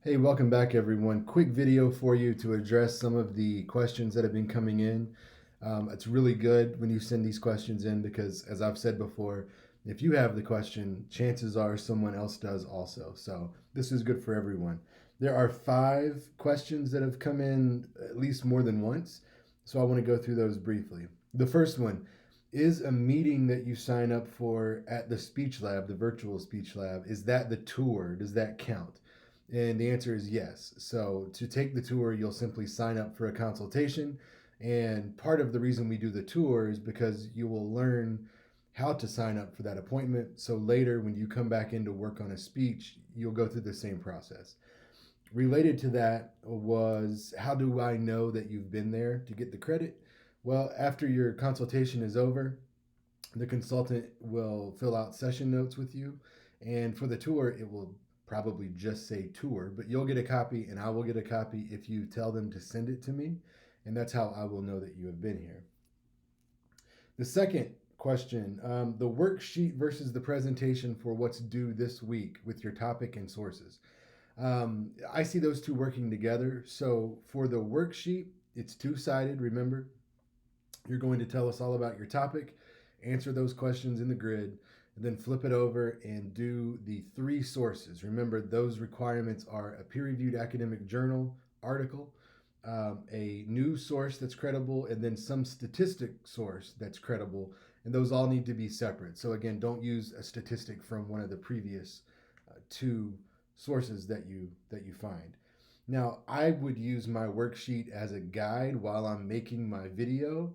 Hey, welcome back, everyone. Quick video for you to address some of the questions that have been coming in. It's really good when you send these questions in because, as I've said before, if you have the question, chances are someone else does also. So, this is good for everyone. There are 5 questions that have come in at least more than once. So, I want to go through those briefly. The first one is a meeting that you sign up for at the speech lab, the virtual speech lab, is that the tour? Does that count? And the answer is yes. So to take the tour, you'll simply sign up for a consultation. And part of the reason we do the tour is because you will learn how to sign up for that appointment. So later, when you come back in to work on a speech, you'll go through the same process. Related to that was, how do I know that you've been there to get the credit? Well, after your consultation is over, the consultant will fill out session notes with you. And for the tour, it will probably just say tour, but you'll get a copy and I will get a copy if you tell them to send it to me. And that's how I will know that you have been here. The second question, the worksheet versus the presentation for what's due this week with your topic and sources. I see those two working together. So for the worksheet, it's two-sided. Remember, you're going to tell us all about your topic, answer those questions in the grid, and then flip it over and do the 3 sources. Remember, those requirements are a peer reviewed academic journal article, a news source that's credible, and then some statistic source that's credible. And those all need to be separate. So, again, don't use a statistic from one of the previous 2 sources that you find. Now, I would use my worksheet as a guide while I'm making my video,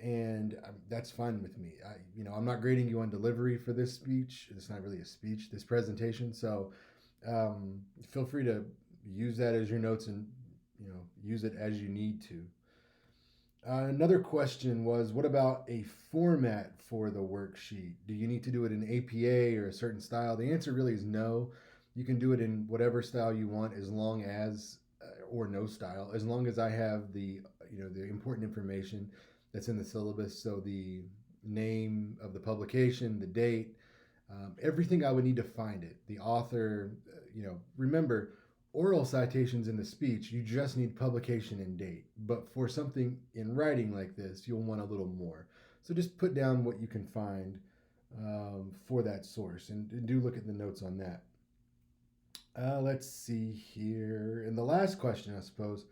and that's fine with me. I'm not grading you on delivery for this speech. It's not really a speech, this presentation. So, feel free to use that as your notes and use it as you need to. Another question was, what about a format for the worksheet? Do you need to do it in APA or a certain style? The answer really is no. You can do it in whatever style you want, as long as, or no style, as long as I have the important information that's in the syllabus. So the name of the publication, the date, everything I would need to find it, the author. Remember, oral citations in the speech, you just need publication and date. But for something in writing like this, you'll want a little more. So just put down what you can find for that source, and do look at the notes on that. Let's see here. And the last question, I suppose,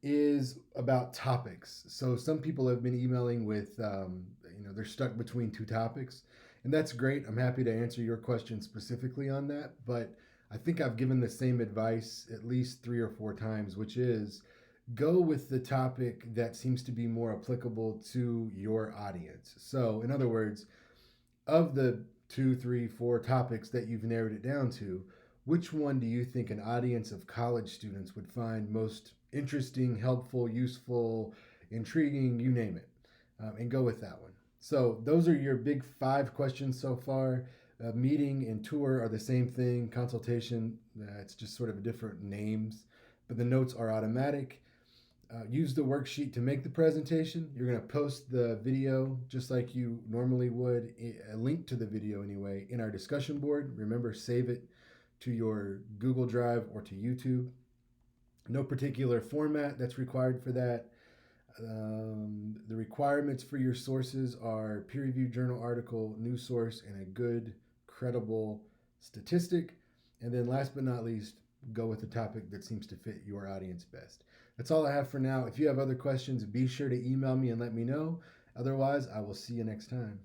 is about topics. So some people have been emailing with, they're stuck between 2 topics, and that's great. I'm happy to answer your question specifically on that, but I think I've given the same advice at least 3 or 4 times, which is go with the topic that seems to be more applicable to your audience. So, in other words, of the 2, 3, 4 topics that you've narrowed it down to, which one do you think an audience of college students would find most interesting, helpful, useful, intriguing, you name it, and go with that one. So those are your big 5 questions so far. Meeting and tour are the same thing. Consultation, it's just sort of different names, but the notes are automatic. Use the worksheet to make the presentation. You're going to post the video just like you normally would, a link to the video anyway, in our discussion board. Remember, save it to your Google Drive or to YouTube. No particular format that's required for that. The requirements for your sources are peer-reviewed journal article, news source, and a good, credible statistic. And then last but not least, go with the topic that seems to fit your audience best. That's all I have for now. If you have other questions, be sure to email me and let me know. Otherwise, I will see you next time.